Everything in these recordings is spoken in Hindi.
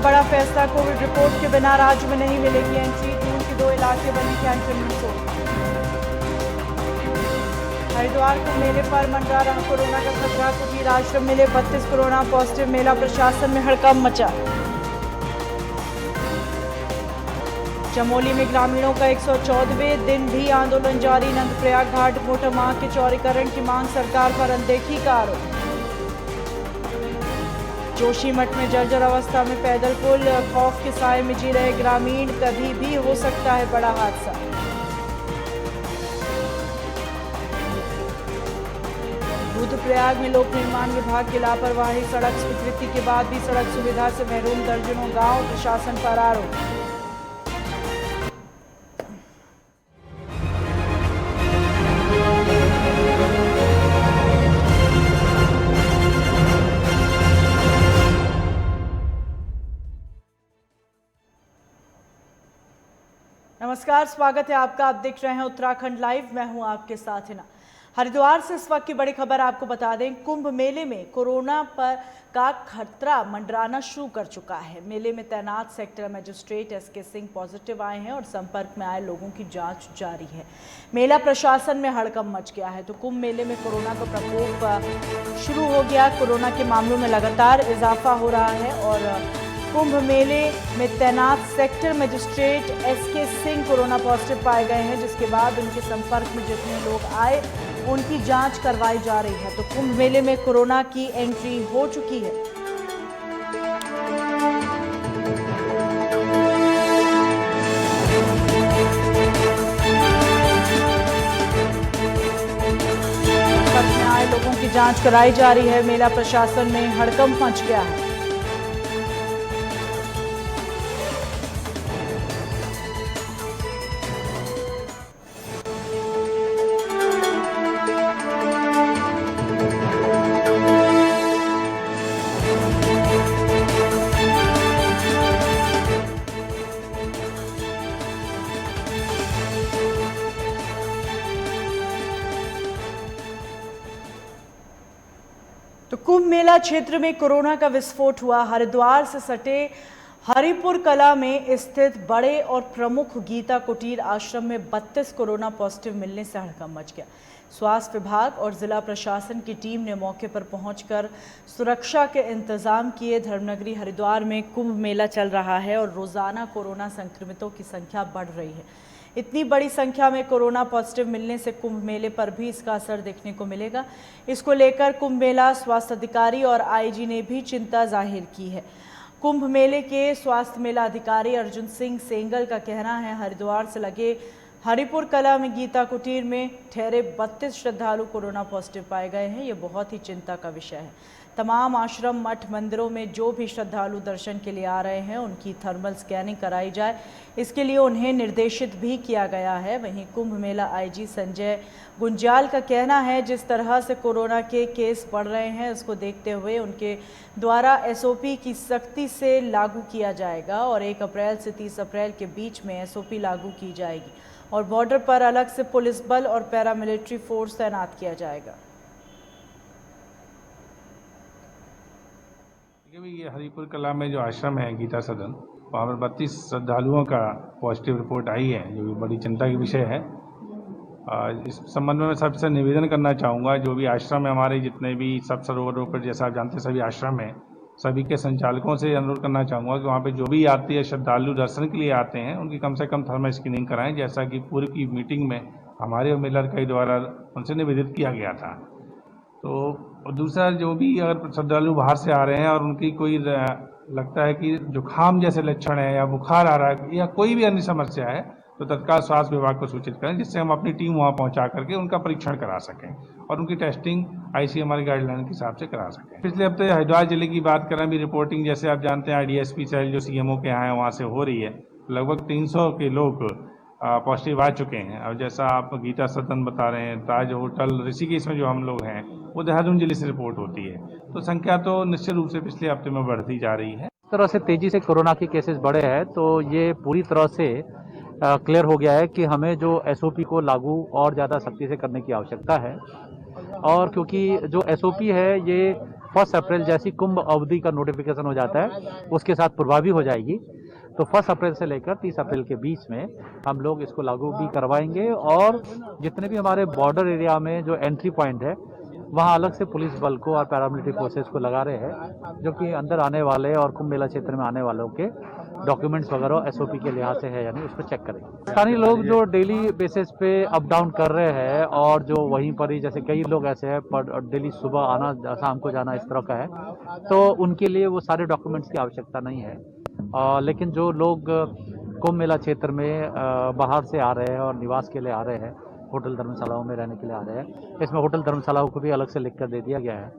बड़ा फैसला, कोविड रिपोर्ट के बिना राज्य में नहीं मिलेगी एंट्री, दूर के 2 इलाके बने कंटेनमेंट जोन। हरिद्वार कुंभ मेले पर मंडरा रहा कोरोना का खतरा, कुटीर आश्रम मिले 32 कोरोना पॉजिटिव, मेला प्रशासन में हड़कंप मचा। चमोली में ग्रामीणों का 114वें दिन भी आंदोलन जारी, नंदप्रयाग घाट मोटर मार्ग के चौड़ीकरण की मांग, सरकार पर अनदेखी का आरोप। जोशीमठ में जर्जर अवस्था में पैदल पुल, खौफ के साए में जी रहे ग्रामीण, कभी भी हो सकता है बड़ा हादसा। रुद्रप्रयाग में लोक निर्माण विभाग की लापरवाही, सड़क स्वीकृति के बाद भी सड़क सुविधा से महरूम दर्जनों गांव, प्रशासन पर आरोप। नमस्कार, स्वागत है आपका। आप देख रहे हैं उत्तराखंड लाइव, मैं हूं आपके साथ हिना। हरिद्वार से इस वक्त की बड़ी खबर आपको बता दें, कुंभ मेले में कोरोना पर का खतरा मंडराना शुरू कर चुका है। मेले में तैनात sector magistrate SK Singh positive आए हैं और संपर्क में आए लोगों की जांच जारी है। मेला प्रशासन में हड़कंप मच गया है। तो कुंभ मेले में कोरोना का प्रकोप शुरू हो गया। कोरोना के मामलों में लगातार इजाफा हो रहा है और कुंभ मेले में तैनात sector magistrate SK Singh corona positive पाए गए हैं, जिसके बाद उनके संपर्क में जितने लोग आए उनकी जांच करवाई जा रही है। तो कुंभ मेले में कोरोना की एंट्री हो चुकी है। संपर्क में आए लोगों की जांच कराई जा रही है। मेला प्रशासन में हड़कंप मच गया है। तो कुंभ मेला क्षेत्र में कोरोना का विस्फोट हुआ। हरिद्वार से सटे हरिपुर कला में स्थित बड़े और प्रमुख गीता कुटीर आश्रम में 32 कोरोना पॉजिटिव मिलने से हड़कंप मच गया। स्वास्थ्य विभाग और जिला प्रशासन की टीम ने मौके पर पहुंचकर सुरक्षा के इंतजाम किए। धर्मनगरी हरिद्वार में कुंभ मेला चल रहा है और रोजाना कोरोना संक्रमितों की संख्या बढ़ रही है। इतनी बड़ी संख्या में कोरोना पॉजिटिव मिलने से कुंभ मेले पर भी इसका असर देखने को मिलेगा। इसको लेकर कुंभ मेला स्वास्थ्य अधिकारी और आईजी ने भी चिंता जाहिर की है। कुंभ मेले के स्वास्थ्य मेला अधिकारी अर्जुन सिंह सेंगल का कहना है, हरिद्वार से लगे हरिपुर कला में गीता कुटीर में ठहरे 32 श्रद्धालु कोरोना पॉजिटिव पाए गए हैं। ये बहुत ही चिंता का विषय है। तमाम आश्रम, मठ, मंदिरों में जो भी श्रद्धालु दर्शन के लिए आ रहे हैं उनकी थर्मल स्कैनिंग कराई जाए, इसके लिए उन्हें निर्देशित भी किया गया है। वहीं कुंभ मेला आईजी संजय गुंजाल का कहना है, जिस तरह से कोरोना के केस बढ़ रहे हैं उसको देखते हुए उनके द्वारा एसओपी की सख्ती से लागू किया जाएगा और 1 अप्रैल से 30 अप्रैल के बीच में एसओपी लागू की जाएगी और बॉर्डर पर अलग से पुलिस बल और पैरामिलिट्री फोर्स तैनात किया जाएगा। ये हरिपुर कला में जो आश्रम है गीता सदन, वहाँ पर 32 श्रद्धालुओं का पॉजिटिव रिपोर्ट आई है, जो बड़ी चिंता का विषय है। इस संबंध में मैं सबसे निवेदन करना चाहूँगा, जो भी आश्रम है हमारे, जितने भी सब सरोवरों पर जैसा आप जानते हैं सभी आश्रम हैं, सभी के संचालकों से अनुरोध करना चाहूँगा कि वहाँ पे जो भी आते हैं श्रद्धालु दर्शन के लिए आते हैं उनकी कम से कम थर्मल स्क्रीनिंग कराएं, जैसा कि पूर्व की मीटिंग में हमारे और मेला इकाई द्वारा उनसे निवेदित किया गया था। तो दूसरा, जो भी अगर श्रद्धालु बाहर से आ रहे हैं और उनकी कोई लगता है कि जुकाम जैसे लक्षण है या बुखार आ रहा है या कोई भी अन्य समस्या है, तो तत्काल स्वास्थ्य विभाग को सूचित करें, जिससे हम अपनी टीम वहां पहुंचा करके उनका परीक्षण करा सकें और उनकी टेस्टिंग आईसीएमआर गाइडलाइन के हिसाब से करा सकें। पिछले हफ्ते हरिद्वार जिले की बात करें, भी रिपोर्टिंग जैसे आप जानते हैं आईडीएसपी सेल जो सीएमओ के यहाँ है वहाँ से हो रही है। लगभग 300 के लोग पॉजिटिव आ चुके हैं। और जैसा आप गीता सदन बता रहे हैं, ताज होटल ऋषिकेश में जो हम लोग हैं वो देहरादून जिले से रिपोर्ट होती है, तो संख्या तो निश्चित रूप से पिछले हफ्ते में बढ़ती जा रही है। इस तरह से तेजी से कोरोना के केसेस बढ़े हैं, तो ये पूरी तरह से क्लियर हो गया है कि हमें जो एसओपी को लागू और ज़्यादा सख्ती से करने की आवश्यकता है। और क्योंकि जो एसओपी है ये 1 अप्रैल जैसी कुंभ अवधि का नोटिफिकेशन हो जाता है उसके साथ प्रभावी हो जाएगी। तो 1 अप्रैल से लेकर 30 अप्रैल के बीच में हम लोग इसको लागू भी करवाएंगे और जितने भी हमारे बॉर्डर एरिया में जो एंट्री पॉइंट है वहाँ अलग से पुलिस बल को और पैरामिलिट्री फोर्सेस को लगा रहे हैं जो कि अंदर आने वाले और कुंभ मेला क्षेत्र में आने वालों के डॉक्यूमेंट्स वगैरह एसओपी के लिहाज से है या नहीं उसको चेक करेंगे। स्थानीय लोग जो डेली बेसिस पे अप डाउन कर रहे हैं और जो वहीं पर ही जैसे कई लोग ऐसे हैं पर डेली सुबह आना शाम को जाना इस तरह का है तो उनके लिए वो सारे डॉक्यूमेंट्स की आवश्यकता नहीं है। लेकिन जो लोग कुंभ मेला क्षेत्र में बाहर से आ रहे हैं और निवास के लिए आ रहे हैं होटल धर्मशालाओं में रहने के लिए आ रहे हैं इसमें होटल धर्मशालाओं को भी अलग से लिख कर दे दिया गया है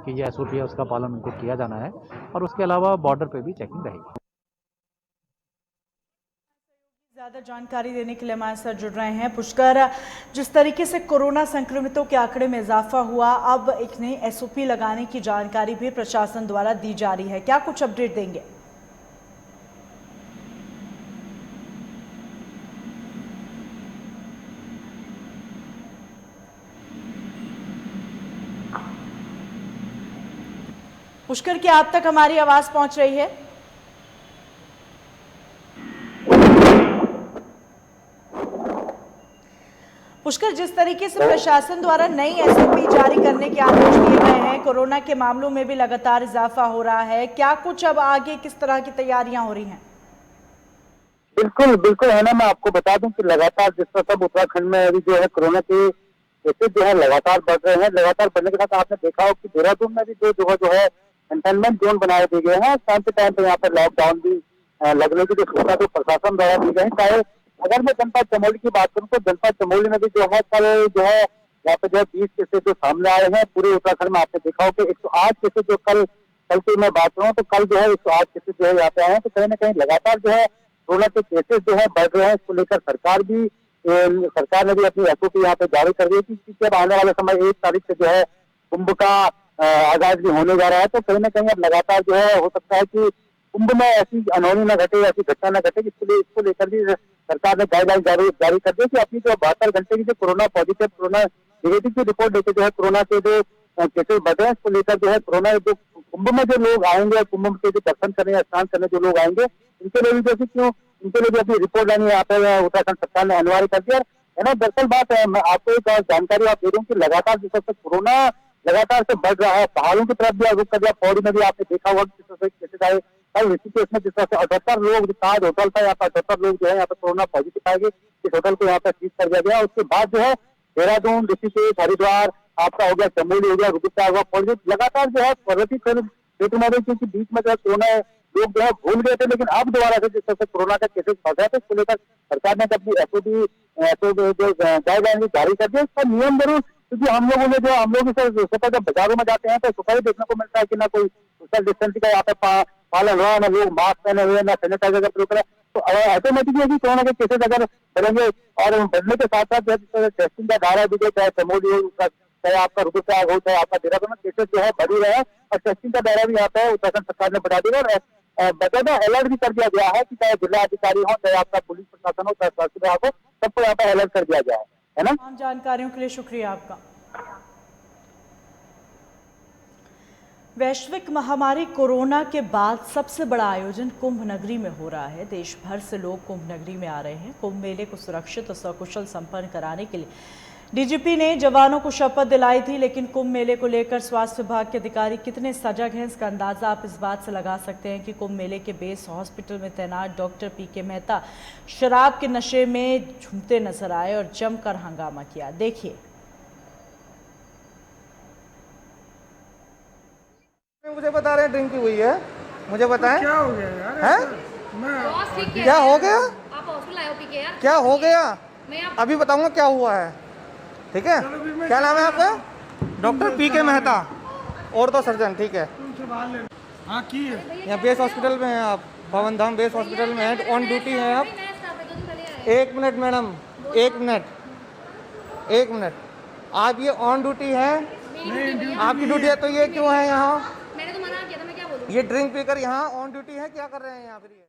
कि ये एसओपी है उसका पालन उनको किया जाना है और उसके अलावा बॉर्डर पे भी चेकिंग रहेगी। ज्यादा जानकारी देने के लिए हमारे साथ जुड़ रहे हैं पुष्कर। जिस तरीके से कोरोना संक्रमितों के आंकड़े में इजाफा हुआ, अब एक नई एसओपी लगाने की जानकारी भी प्रशासन द्वारा दी जा रही है, क्या कुछ अपडेट देंगे? पुष्कर, क्या आप तक हमारी आवाज पहुंच रही है? पुष्कर, जिस तरीके से प्रशासन द्वारा नई एसओपी जारी करने के आदेश दिए गए हैं, कोरोना के मामलों में भी लगातार इजाफा हो रहा है, क्या कुछ अब आगे किस तरह की तैयारियां हो रही हैं? बिल्कुल बिल्कुल है ना। मैं आपको बता दूं कि लगातार जिस तरह सब उत्तराखंड में अभी जो है कोरोना के केसेज जो है लगातार बढ़ रहे हैं। लगातार बढ़ने के साथ आपने देखा हो कि देहरादून में भी दो जगह जो है कंटेनमेंट जोन बनाए दिए गए हैं। टाइम पे टाइम पे यहाँ पर लॉकडाउन भी लगने की जो सूचना तो प्रशासन द्वारा दी गई है। चाहे अगर मैं जनपद चमोली की बात करूँ तो जनपद चमोली में भी जो है कल जो है यहाँ पे जो है 20 केसेज जो सामने आए हैं। पूरे उत्तराखंड में आपने देखा हो कि 108 केसेज जो कल की मैं बात करूँ तो कल जो है 108 केसेज जो है यहाँ पे आए हैं। तो कहीं ना कहीं लगातार जो है कोरोना के केसेस जो है बढ़ रहे हैं। इसको लेकर सरकार ने भी अपनी एसओपी यहाँ पे जारी कर दी है कि जब आने वाले समय 1 तारीख से जो है कुंभ का आगाज भी होने जा रहा है। तो कहीं ना कहीं अब लगातार जो है हो सकता है कि कुंभ में ऐसी अनहोनी न घटे, ऐसी घटना न घटे। इसको लेकर भी सरकार ने गाइडलाइन जारी कर दी कि अपनी जो 72 घंटे की जो कोरोना नेगेटिव की रिपोर्ट देकर जो है कोरोना के जो केसेस बढ़ रहे हैं इसको लेकर जो है कोरोना जो कुंभ में जो लोग आएंगे, कुंभ के जो दर्शन करने या स्नान करने जो लोग आएंगे इनके लिए भी जैसे क्यों इनके लिए भी अपनी रिपोर्ट लानी यहाँ पे उत्तराखंड सरकार ने अनिवार्य कर दिया है ना। दरअसल बात है, मैं आपको एक जानकारी आप दे दूं कि लगातार जिस तरह से कोरोना लगातार से बढ़ रहा है, पहाड़ों की तरफ भी रुक कर दिया। पौड़ी में भी आपने देखा होगा जिस तरह से केसेज आए। कल ऋषिकेश में जिस तरह से 78 लोग, ताज होटल था यहाँ पर 78 लोग जो है यहाँ पर कोरोना पॉजिटिव पाए गए। इस होटल को यहाँ पर सीज कर दिया गया। उसके बाद जो है देहरादून, ऋषिकेश, हरिद्वार आपका हो गया, चमोली हो गया, रुद्रप्रयाग हुआ, पौड़ी लगातार जो है पर्वतीय क्षेत्र में क्योंकि बीच में जो है कोरोना लोग जो है भूल गए थे, लेकिन अब दोबारा से जिस तरह से कोरोना का केसेस बढ़ रहे थे इसको लेकर सरकार ने अपनी एसओपी जो गाइडलाइन जारी कर दी। इसका नियम जरूर, क्योंकि हम लोग जब बाजारों में जाते हैं तो सुखाई देखने को मिलता है कि ना कोई सोशल डिस्टेंसिंग का यहाँ पे पालन हुआ, ना लोग मास्क पहने हुए, ना सैनिटाइजर का प्रयोग करें। तो ऑटोमेटिकली यदि कोरोना के केसेस अगर बढ़ेंगे और बढ़ने के साथ साथ टेस्टिंग का दायरा भी चाहे चमोली हो, चाहे आपका रुद्रप्रयाग हो, चाहे आपका देहरादून, केसेस जो है बढ़ ही रहे हैं और टेस्टिंग का दायरा भी यहाँ पे उत्तराखंड सरकार ने बढ़ा दिया और बकायदा अलर्ट भी कर दिया गया है कि चाहे जिला अधिकारी हो, चाहे आपका पुलिस प्रशासन हो, चाहे स्वास्थ्य विभाग हो, सबको यहाँ पे अलर्ट कर दिया गया है ना। तमाम जानकारियों के लिए शुक्रिया आपका। वैश्विक महामारी कोरोना के बाद सबसे बड़ा आयोजन कुंभ नगरी में हो रहा है। देश भर से लोग कुंभ नगरी में आ रहे हैं। कुंभ मेले को सुरक्षित और सकुशल संपन्न कराने के लिए डीजीपी ने जवानों को शपथ दिलाई थी, लेकिन कुंभ मेले को लेकर स्वास्थ्य विभाग के अधिकारी कितने सजग हैं इसका अंदाजा आप इस बात से लगा सकते हैं कि कुंभ मेले के बेस हॉस्पिटल में तैनात डॉक्टर पीके मेहता शराब के नशे में झूमते नजर आए और जमकर हंगामा किया। देखिए। मुझे बता रहे हैं ड्रिंक की हुई है, मुझे बताएं क्या हो गया यार? हैं? क्या हो गया? आप हॉस्पिटल आए हो पीके यार? क्या हो गया? मैं अभी बताऊंगा क्या हुआ है, ठीक है? क्या नाम है आपका? डॉक्टर पीके मेहता, और तो सर्जन, ठीक है? हाँ की है। यहाँ बेस हॉस्पिटल में हैं आप, भवन धाम बेस हॉस्पिटल में हैं, ऑन ड्यूटी हैं आप। 1 मिनट मैडम, 1 मिनट, आप ये ऑन ड्यूटी है? आपकी ड्यूटी है तो ये क्यों है यहाँ? मैंने तो मना किया था, मैं क्या बोलूं? ये ड्रिंक पीकर यहाँ ऑन ड्यूटी है, क्या कर रहे हैं यहाँ फिर ये?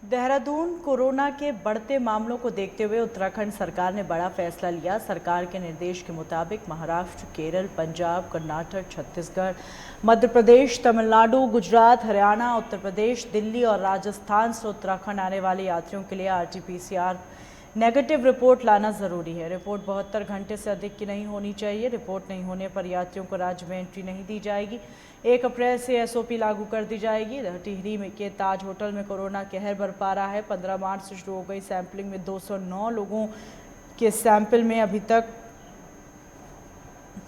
देहरादून कोरोना के बढ़ते मामलों को देखते हुए उत्तराखंड सरकार ने बड़ा फैसला लिया। सरकार के निर्देश के मुताबिक महाराष्ट्र, केरल, पंजाब, कर्नाटक, छत्तीसगढ़, मध्य प्रदेश, तमिलनाडु, गुजरात, हरियाणा, उत्तर प्रदेश, दिल्ली और राजस्थान से उत्तराखंड आने वाले यात्रियों के लिए RT-PCR नेगेटिव रिपोर्ट लाना जरूरी है। रिपोर्ट 72 घंटे से अधिक की नहीं होनी चाहिए। रिपोर्ट नहीं होने पर यात्रियों को राज्य में एंट्री नहीं दी जाएगी। 1 अप्रैल से SOP लागू कर दी जाएगी। टिहरी में के ताज होटल में कोरोना कहर बरपा रहा है। 15 मार्च से शुरू हो गई सैंपलिंग में 209 लोगों के सैंपल में अभी तक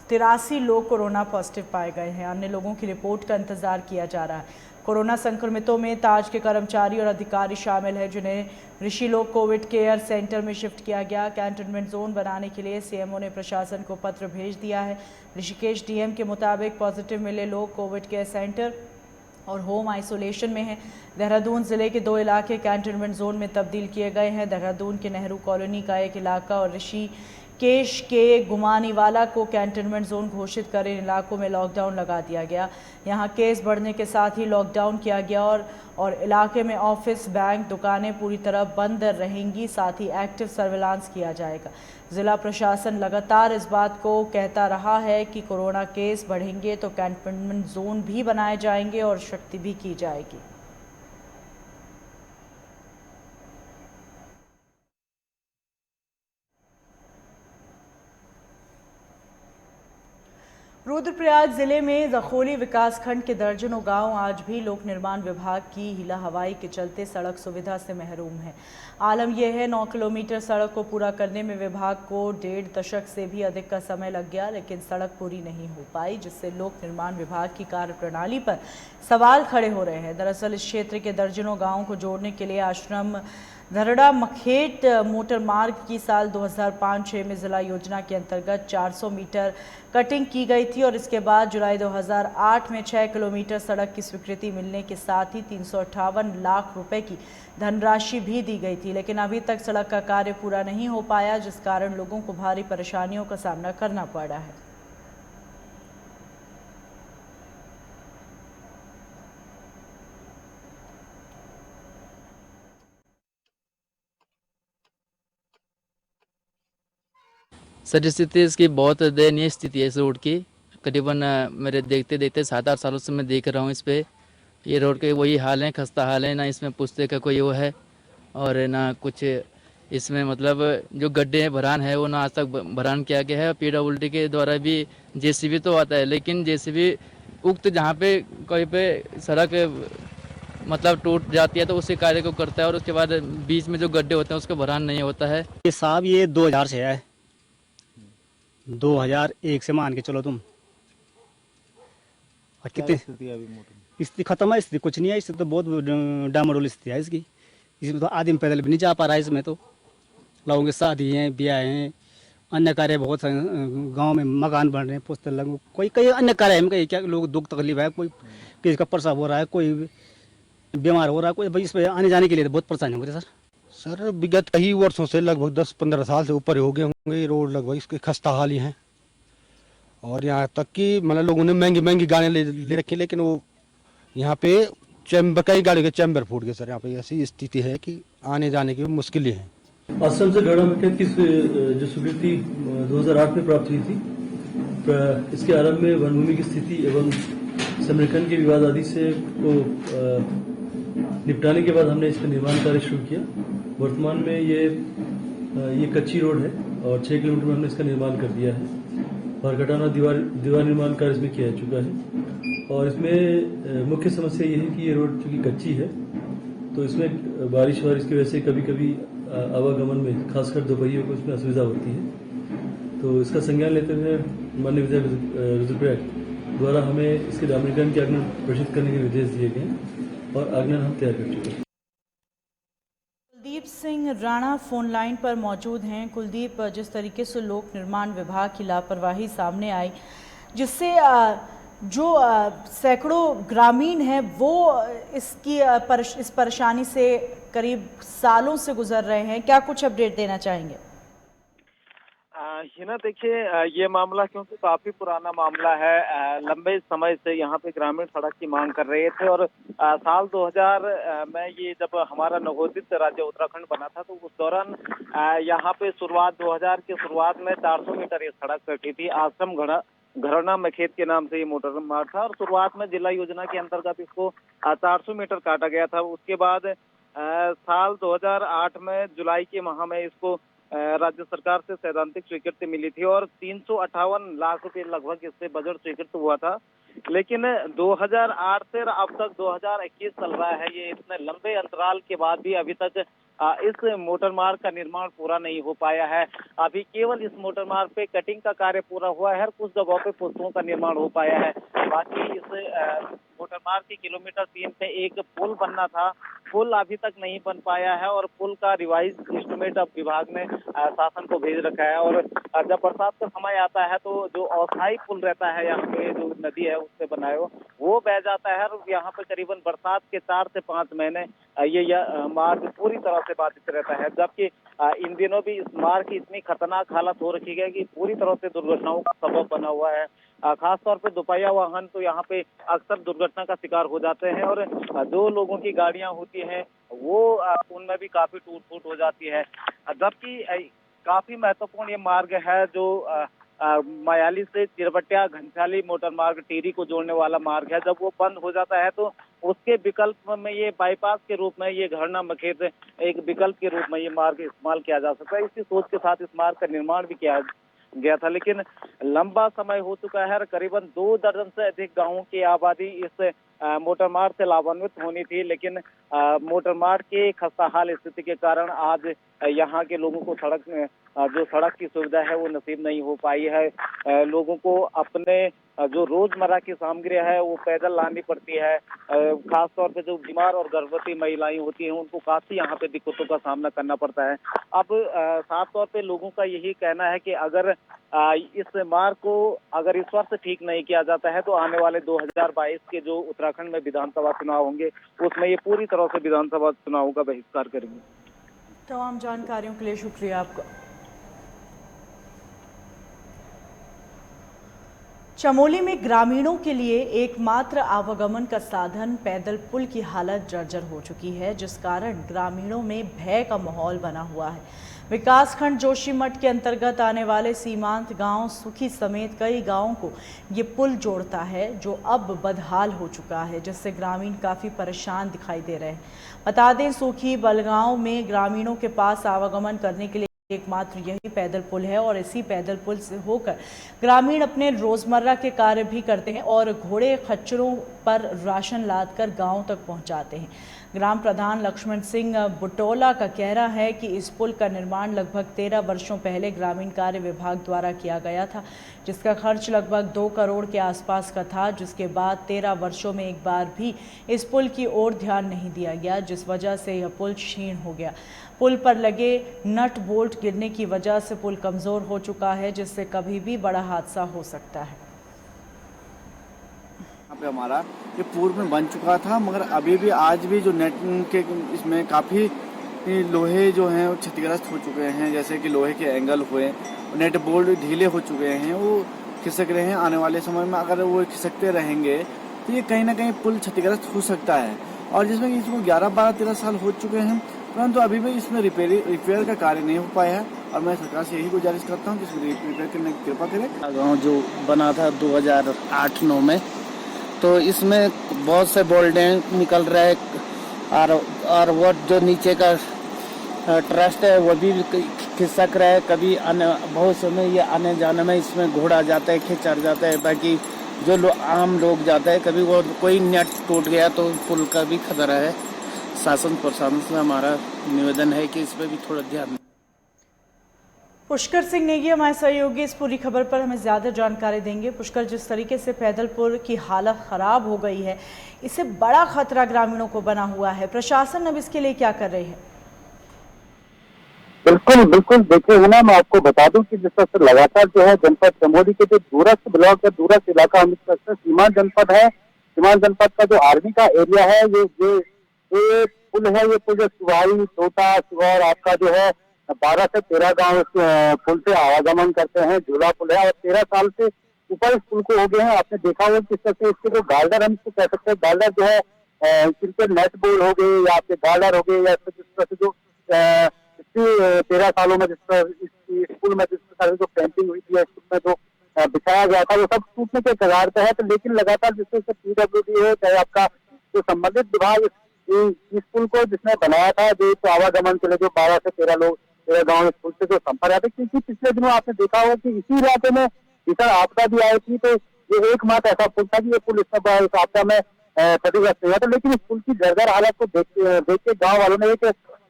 83 लोग कोरोना पॉजिटिव पाए गए हैं। अन्य लोगों की रिपोर्ट का इंतजार किया जा रहा है। कोरोना संक्रमितों में ताज के कर्मचारी और अधिकारी शामिल हैं, जिन्हें ऋषिलोक कोविड केयर सेंटर में शिफ्ट किया गया। कैंटोनमेंट जोन बनाने के लिए CMO ने प्रशासन को पत्र भेज दिया है। ऋषिकेश DM के मुताबिक पॉजिटिव मिले लोग कोविड केयर सेंटर और होम आइसोलेशन में हैं। देहरादून जिले के 2 इलाके कैंटोनमेंट जोन में तब्दील किए गए हैं। देहरादून के नेहरू कॉलोनी का एक इलाका और ऋषिकेश के गुमानीवाला को कैंटोनमेंट जोन घोषित कर इन इलाकों में लॉकडाउन लगा दिया गया। यहाँ केस बढ़ने के साथ ही लॉकडाउन किया गया और इलाके में ऑफिस, बैंक, दुकानें पूरी तरह बंद रहेंगी। साथ ही एक्टिव सर्विलांस किया जाएगा। जिला प्रशासन लगातार इस बात को कहता रहा है कि कोरोना केस बढ़ेंगे तो कैंटोनमेंट जोन भी बनाए जाएंगे और सख्ती भी की जाएगी। रुद्रप्रयाग जिले में दखोली विकासखंड के दर्जनों गांव आज भी लोक निर्माण विभाग की हीला हवाई के चलते सड़क सुविधा से महरूम है। आलम यह है 9 किलोमीटर सड़क को पूरा करने में विभाग को 1.5 दशक से भी अधिक का समय लग गया, लेकिन सड़क पूरी नहीं हो पाई, जिससे लोक निर्माण विभाग की कार्यप्रणाली पर सवाल खड़े हो रहे हैं। दरअसल इस क्षेत्र के दर्जनों गाँवों को जोड़ने के लिए आश्रम धरड़ा मखेट मोटर मार्ग की साल 2005-06 में जिला योजना के अंतर्गत 400 मीटर कटिंग की गई थी और इसके बाद जुलाई 2008 में 6 किलोमीटर सड़क की स्वीकृति मिलने के साथ ही 358 लाख रुपए की धनराशि भी दी गई थी, लेकिन अभी तक सड़क का कार्य पूरा नहीं हो पाया, जिस कारण लोगों को भारी परेशानियों का सामना करना पड़ रहा है। सर स्थिति इसकी बहुत दयनीय स्थिति है इस रोड की। करीबन मेरे देखते देखते 7-8 सालों से मैं देख रहा हूँ इस पे। ये रोड के वही हाल है, खस्ता हाल है, ना इसमें पुश्ते का कोई वो है और ना कुछ इसमें मतलब जो गड्ढे हैं, भरान है, वो ना आज तक भरान किया गया है। PWD के द्वारा भी JCB तो आता है, लेकिन JCB उक्त जहाँ पे कहीं पे सड़क मतलब टूट जाती है तो उसी कार्य को करता है और उसके बाद बीच में जो गड्ढे होते हैं उसका भरान नहीं होता है। ये साहब ये 2000 से है, 2001 से मान के चलो तुम। और कितनी स्थिति खत्म है, स्थिति कुछ नहीं है, इससे तो बहुत डामाडोल स्थिति है इसकी। इसमें तो आदमी पैदल भी नहीं जा पा रहा है। इसमें तो लोगों की शादी हैं, ब्याह हैं, अन्य कार्य बहुत गांव में मकान बन रहे हैं, पुस्तक लग कोई कई अन्य कार्य है। कहीं क्या लोग दुख तकलीफ है, कोई किसी का प्रसव हो रहा है, कोई बीमार हो रहा है, कोई भाई इस पर आने जाने के लिए तो बहुत परेशानी हो रही है। सर विगत कई वर्षों से लगभग 10-15 साल से ऊपर हो गए होंगे, ये रोड लगभग इसके खस्ता हाल ही हैं और यहाँ तक कि मतलब लोगों ने महंगी महंगी गाड़ियाँ ले रखी, लेकिन वो यहाँ पे चैम्बर, कई गाड़ी के चैम्बर फूट गए। सर यहाँ पे ऐसी स्थिति है कि आने जाने की मुश्किल ही है। असम से धरड़ा मखेट की जो स्वीकृति 2008 में प्राप्त हुई थी, इसके आरंभ में वन भूमि की स्थिति एवं संरक्षण के विवाद आदि से को निपटाने के बाद हमने इसका निर्माण कार्य शुरू किया। वर्तमान में ये कच्ची रोड है और 6 किलोमीटर में हमने इसका निर्माण कर दिया है और घटाना दीवार निर्माण कार्य इसमें किया जा चुका है। और इसमें मुख्य समस्या ये है कि ये रोड चूँकि कच्ची है तो इसमें बारिश की वजह से कभी कभी आवागमन में खासकर दोपहियों को इसमें असुविधा होती है। तो इसका संज्ञान लेते हुए माननीय विधायक रुद्रप्रयाग द्वारा हमें इसके डामरीकरण के आज्ञा प्रेषित करने के निर्देश दिए गए और आज्ञा हम तैयार कर चुके हैं। कुलदीप सिंह राणा फोन लाइन पर मौजूद हैं। कुलदीप, जिस तरीके से लोक निर्माण विभाग की लापरवाही सामने आई, जिससे जो सैकड़ों ग्रामीण हैं वो इस परेशानी से करीब सालों से गुजर रहे हैं, क्या कुछ अपडेट देना चाहेंगे? हिना देखिए, ये मामला क्योंकि काफी पुराना मामला है। लंबे समय से यहाँ पे ग्रामीण सड़क की मांग कर रहे थे और साल 2000 में ये जब हमारा नवोदित राज्य उत्तराखंड बना था तो उस दौरान यहाँ पे 2000 की शुरुआत में 400 मीटर ये सड़क कटी थी। आश्रम घरना मखेत के नाम से ये मोटर मार्ग था और शुरुआत में जिला योजना के अंतर्गत इसको 400 मीटर काटा गया था। उसके बाद साल 2008 में जुलाई के माह में इसको राज्य सरकार से सैद्धांतिक स्वीकृति मिली थी और 358 लाख रुपए लगभग इससे बजट स्वीकृत हुआ था। लेकिन 2008 से अब तक 2021 चल रहा है। ये इतने लंबे अंतराल के बाद भी अभी तक इस मोटर मार्ग का निर्माण पूरा नहीं हो पाया है। अभी केवल इस मोटर मार्ग पे कटिंग का कार्य पूरा हुआ है और कुछ जगहों पे पुलों का निर्माण हो पाया है। बाकी इस मोटर मार्ग के किलोमीटर 3 पे एक पुल बनना था, पुल अभी तक नहीं बन पाया है और पुल का रिवाइज एस्टिमेट अब विभाग ने शासन को भेज रखा है। और जब बरसात का समय आता है तो जो अस्थायी पुल रहता है यहाँ पे जो नदी है उससे बनाए वो बह जाता है और यहाँ पे करीबन बरसात के 4 से 5 महीने ये मार्ग पूरी तरह से बाधित रहता है। जबकि इन दिनों भी इस मार्ग की इतनी खतरनाक हालत हो रखी है कि पूरी तरह से दुर्घटनाओं का सबब बना हुआ है। खासतौर पे दोपहिया वाहन तो यहाँ पे अक्सर दुर्घटना का शिकार हो जाते हैं और जो लोगों की गाड़ियां होती हैं वो उनमें भी काफी टूट फूट हो जाती है। जबकि काफी महत्वपूर्ण ये मार्ग है जो मायाली से चिरबटिया घनसाली मोटर मार्ग टिहरी को जोड़ने वाला मार्ग है। जब वो बंद हो जाता है तो उसके विकल्प में ये बाईपास के रूप में ये घरना मखेत एक विकल्प के रूप में ये मार्ग इस्तेमाल किया जा सकता है। इसी सोच के साथ इस मार्ग का निर्माण भी किया गया था, लेकिन लंबा समय हो चुका है। करीबन 2 दर्जन से अधिक गांवों की आबादी इस मोटर मार्ग से लाभान्वित होनी थी, लेकिन मोटर मार्ग के खस्ताहाल स्थिति के कारण आज यहाँ के लोगों को सड़क की सुविधा है वो नसीब नहीं हो पाई है। लोगों को अपने जो रोजमर्रा की सामग्री है वो पैदल लानी पड़ती है। खासतौर पे जो बीमार और गर्भवती महिलाएं होती हैं उनको काफी यहाँ पे दिक्कतों का सामना करना पड़ता है। अब साफ तौर पे लोगों का यही कहना है कि अगर इस मार्ग को अगर इस वर्ष ठीक नहीं किया जाता है तो आने वाले 2022 के जो उत्तराखंड में विधानसभा चुनाव होंगे उसमें ये पूरी तरह से विधानसभा चुनावों का बहिष्कार करेंगे। तमाम जानकारियों के लिए शुक्रिया आपका। चमोली में ग्रामीणों के लिए एकमात्र आवागमन का साधन पैदल पुल की हालत जर्जर हो चुकी है, जिस कारण ग्रामीणों में भय का माहौल बना हुआ है। विकासखंड जोशीमठ के अंतर्गत आने वाले सीमांत गांव सुखी समेत कई गांवों को ये पुल जोड़ता है, जो अब बदहाल हो चुका है, जिससे ग्रामीण काफ़ी परेशान दिखाई दे रहे हैं। बता दें, सुखी बलगांव में ग्रामीणों के पास आवागमन करने के लिए एकमात्र यही पैदल पुल है और इसी पैदल पुल से होकर ग्रामीण अपने रोजमर्रा के कार्य भी करते हैं और घोड़े खच्चरों पर राशन लादकर गांव तक पहुंचाते हैं। ग्राम प्रधान लक्ष्मण सिंह बुटोला का कहना है कि इस पुल का निर्माण लगभग 13 वर्षों पहले ग्रामीण कार्य विभाग द्वारा किया गया था, जिसका खर्च लगभग 2 करोड़ के आसपास का था, जिसके बाद 13 वर्षों में एक बार भी इस पुल की ओर ध्यान नहीं दिया गया, जिस वजह से यह पुल क्षीण हो गया। पुल पर लगे नट बोल्ट गिरने की वजह से पुल कमज़ोर हो चुका है, जिससे कभी भी बड़ा हादसा हो सकता है। यहाँ पे हमारा ये पूर्व में बन चुका था, मगर अभी भी आज भी जो नेट के इसमें काफ़ी लोहे जो हैं वो क्षतिग्रस्त हो चुके हैं, जैसे कि लोहे के एंगल हुए, नेट बोल्ट ढीले हो चुके हैं, वो खिसक रहे हैं। आने वाले समय में अगर वो खिसकते रहेंगे तो ये कहीं ना कहीं पुल क्षतिग्रस्त हो सकता है। और जिसमें इसको 11, 12, 13 साल हो चुके हैं, परंतु अभी भी इसमें रिपेयर का कार्य नहीं हो पाया है और मैं सरकार से यही गुजारिश करता हूँ कि इसमें रिपेयर करने की कृपा करें। गाँव जो बना था 2008-9 में, तो इसमें बहुत से बोल्डें निकल रहे और वो जो नीचे का ट्रस्ट है वो भी खिसक रहा है। कभी बहुत समय ये आने जाने में इसमें घोड़ा जाता है, खिंचार जाता है। बाकी जो आम लोग जाते हैं, कभी वो कोई नेट टूट गया तो पुल का भी खतरा है। शासन प्रशासन से हमारा निवेदन है कि इस पर भी थोड़ा ध्यान। पुष्कर सिंह नेगी हमारे सहयोगी इस पूरी खबर पर हमें ज़्यादा जानकारी देंगे। पुष्कर, जिस तरीके से पैदल पुल की हालत ख़राब हो गई है, इससे बड़ा खतरा ग्रामीणों को बना हुआ है। प्रशासन अब इसके लिए क्या कर रही है? बिल्कुल बिल्कुल, देखिए है ना, मैं आपको बता दूं कि जिस तरह से लगातार जो है जनपद चमोली के जो दूरस्थ ब्लॉक है, दूरस्थ इलाका हम सीमांत जनपद है, सीमांत जनपद का जो आर्मी का एरिया है, ये पुल है, ये पुल जो सुहाई, टोटा, सुगौर आपका जो है 12 से 13 गांव इस पुल से आवागमन करते हैं। झूला पुल है और 13 साल से ऊपर इस पुल को हो गए हैं। आपने देखा होगा किस तरह से इसके जो गार्डर हम इसको कह सकते हैं, गार्डर जो है क्रिकेट नेट बोल हो गए या आपके गार्डर हो गए या जिस तरह से जो 13 सालों में जिस तरह इस पुल में जिस प्रकार से जो पेंटिंग हुई थी, इसमें जो बिछाया गया था, वो सब टूटने के कगार पे है। तो लेकिन लगातार जिस तरह से PWD हो चाहे आपका जो संबंधित विभाग इस पुल को जिसने बनाया था, जो आवागमन के लिए जो 12 से 13 गाँव इस पुल से जो संपर्क आते, क्योंकि पिछले दिनों आपने देखा होगा कि इसी इलाके में भीषण आपदा भी आई थी। तो ये एकमात्र ऐसा पुल था कि ये पुल इस आपदा में क्षतिग्रस्त नहीं हुआ था। लेकिन इस पुल की जर्जर हालत को देख के गाँव वालों ने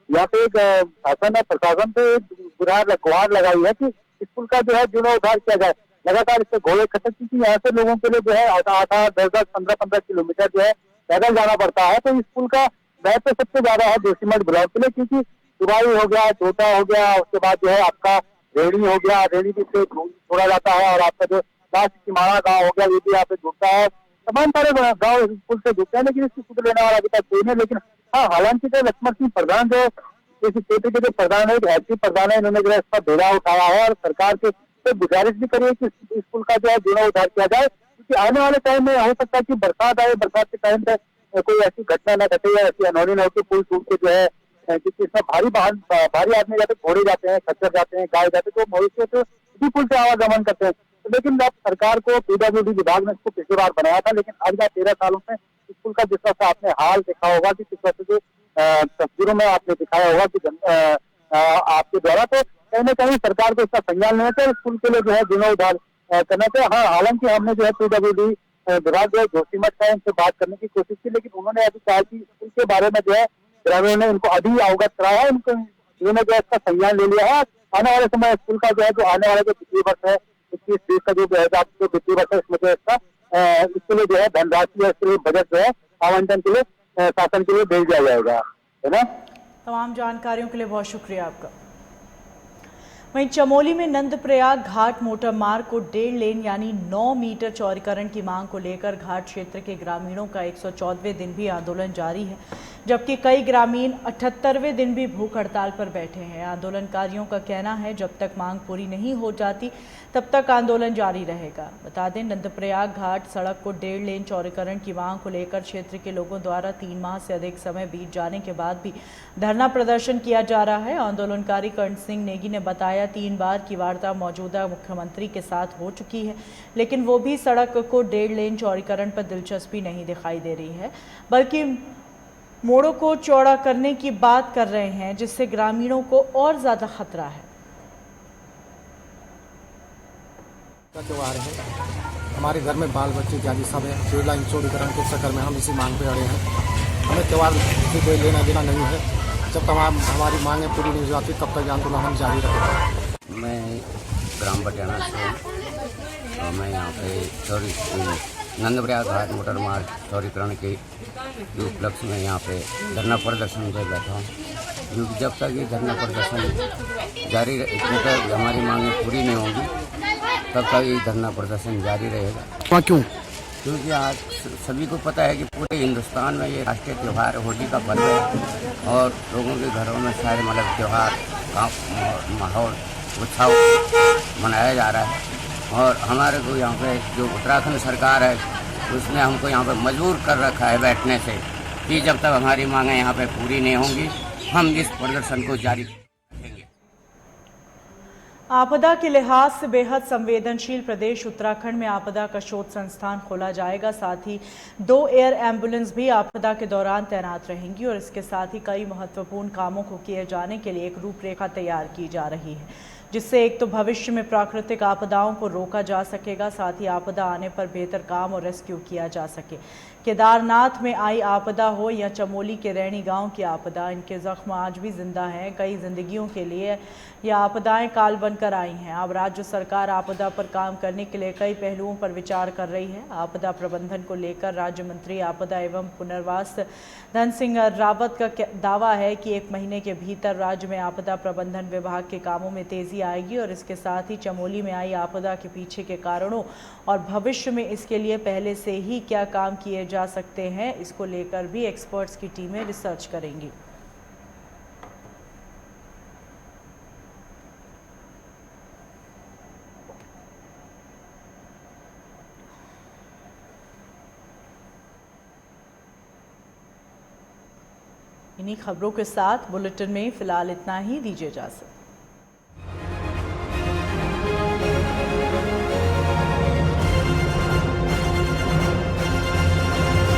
यहाँ पे एक शासन है, प्रशासन पे गुहार लगाई है कि इस पुल का जो है जीर्णोद्धार किया जाए। लगातार इससे घोड़े खत्म, क्योंकि यहाँ से लोगों के लिए जो है 8-8, 10-10, 15-15 किलोमीटर जो है पैदल जाना पड़ता है। तो इस पुल का महत्व सबसे ज्यादा है जोशीमठ ब्लॉक के लिए, क्योंकि दुबाई हो गया, छोटा हो गया, उसके बाद जो है आपका रेहड़ी हो गया, रेहड़ी भी से छोड़ा जाता है, और आपका जो लास्ट किमाड़ा गाँव हो गया, ये भी यहाँ पे जुड़ता है। तमाम सारे गाँव इस पुल से जुड़ते हैं, लेकिन इसकी सुध लेने वाला अभी तक कोई नहीं। लेकिन हाँ, हालांकि जो लक्ष्मण सिंह प्रधान जो इस क्षेत्र के जो प्रधान है, ऐसी प्रधान है, इन्होंने जो है इसका बेड़ा उठाया है और सरकार के गुजारिश भी करी है कि इस पुल का जो है जीर्णोद्धार किया जाए, क्योंकि आने वाले टाइम में हो सकता है कि बरसात आए, बरसात के टाइम पे कोई ऐसी घटना न घटे या ऐसी अनहोनी न हो कि पुल टूट के जो है, क्योंकि इसमें भारी आदमी जाते, घोड़े जाते हैं, खच्चर जाते हैं, गाय जाते हैं, तो मवेशी से इसी पुल से आवागमन करते हैं। तो लेकिन अब सरकार को PWD विभाग ने इसको पिछली बार बनाया था, लेकिन आज 13 सालों में इस पुल का जिस तरह से आपने हाल देखा होगा कि किस तरह से जो तस्वीरों में आपने दिखाया होगा कि आपके द्वारा, तो कहीं न कहीं सरकार को इसका संज्ञान लेना चाहिए, इस पुल के लिए जो है जीर्णोद्धार करना चाहिए। हाँ, हालांकि हमने जो है PWD विभाग जो है जोशीमठ का इनसे बात करने की कोशिश की, लेकिन उन्होंने अभी कहा कि पुल के बारे में जो है ग्रामीणों ने उनको अभी अवगत कराया है, उन्होंने जो है इसका संज्ञान ले लिया है। आने वाले समय इस पुल का जो है, जो आने वाले जो वित्तीय वर्ष है 21-20 का जो वित्तीय वर्ष है, इसमें जो इसका इसके लिए जो है धनराशि है, इसके लिए बजट जो है आवंटन के लिए शासन के लिए भेज दिया जाएगा, है ना। तमाम जानकारियों के लिए बहुत शुक्रिया आपका। वहीं चमोली में नंदप्रयाग घाट मोटर मार्ग को 1.5 लेन यानी 9 मीटर चौड़ीकरण की मांग को लेकर घाट क्षेत्र के ग्रामीणों का 114वें दिन भी आंदोलन जारी है, जबकि कई ग्रामीण 78वें दिन भी भूख हड़ताल पर बैठे हैं। आंदोलनकारियों का कहना है जब तक मांग पूरी नहीं हो जाती तब तक आंदोलन जारी रहेगा। बता दें, नंदप्रयाग घाट सड़क को 1.5 लेन चौड़ीकरण की मांग को लेकर क्षेत्र के लोगों द्वारा 3 माह से अधिक समय बीत जाने के बाद भी धरना प्रदर्शन किया जा रहा है। आंदोलनकारी कर्ण सिंह नेगी ने बताया 3 बार की वार्ता मौजूदा मुख्यमंत्री के साथ हो चुकी है, लेकिन वो भी सड़क को 1.5 लेन चौड़ीकरण पर दिलचस्पी नहीं दिखाई दे रही है, बल्कि मोड़ों को चौड़ा करने की बात कर रहे हैं, जिससे ग्रामीणों को और ज़्यादा खतरा है। त्योहार है, हमारे घर में बाल बच्चे इत्यादि सब है। 1.5 लाइन चौड़ीकरण के चक्कर में हम इसी मांग पे अड़े हैं। हमें त्योहार से कोई लेना देना नहीं है। जब तक हमारी मांगें पूरी नहीं हो जाती तब तक आंदोलन हम जारी रखेंगे। मैं ग्राम पटियाला से और मैं यहाँ पे नंदप्रयाग घाट मोटर मार्ग चौड़ीकरण के उपलक्ष्य में यहाँ पे धरना प्रदर्शन में बैठा हूँ, क्योंकि जब तक ये धरना प्रदर्शन जारी तक हमारी मांगें पूरी नहीं होंगी तब तक ये धरना प्रदर्शन जारी रहेगा। क्यों? क्योंकि आज सभी को पता है कि पूरे हिंदुस्तान में ये राष्ट्रीय त्यौहार होली का पर्व है और लोगों के घरों में सारे मतलब त्यौहार का माहौल उत्सव मनाया जा रहा है। और हमारे को यहाँ पे जो उत्तराखंड सरकार है उसने हमको यहाँ पे मजबूर कर रखा है बैठने से, कि जब तक हमारी मांगें यहाँ पे पूरी नहीं होंगी हम इस प्रदर्शन को जारी रखेंगे। आपदा के लिहाज से बेहद संवेदनशील प्रदेश उत्तराखंड में आपदा का शोध संस्थान खोला जाएगा। साथ ही 2 एयर एम्बुलेंस भी आपदा के दौरान तैनात रहेंगी और इसके साथ ही कई महत्वपूर्ण कामों को किए जाने के लिए एक रूपरेखा तैयार की जा रही है, जिससे एक तो भविष्य में प्राकृतिक आपदाओं को रोका जा सकेगा, साथ ही आपदा आने पर बेहतर काम और रेस्क्यू किया जा सके। केदारनाथ में आई आपदा हो या चमोली के रैणी गांव की आपदा, इनके जख्म आज भी जिंदा हैं। कई जिंदगियों के लिए ये आपदाएं काल बनकर आई हैं। अब राज्य सरकार आपदा पर काम करने के लिए कई पहलुओं पर विचार कर रही है। आपदा प्रबंधन को लेकर राज्य मंत्री आपदा एवं पुनर्वास धन सिंह रावत का दावा है कि 1 महीने के भीतर राज्य में आपदा प्रबंधन विभाग के कामों में तेजी आएगी और इसके साथ ही चमोली में आई आपदा के पीछे के कारणों और भविष्य में इसके लिए पहले से ही क्या काम किए जा सकते हैं, इसको लेकर भी एक्सपर्ट्स की टीमें रिसर्च करेंगी। इन्हीं खबरों के साथ बुलेटिन में फिलहाल इतना ही। दीजिए इजाज़त।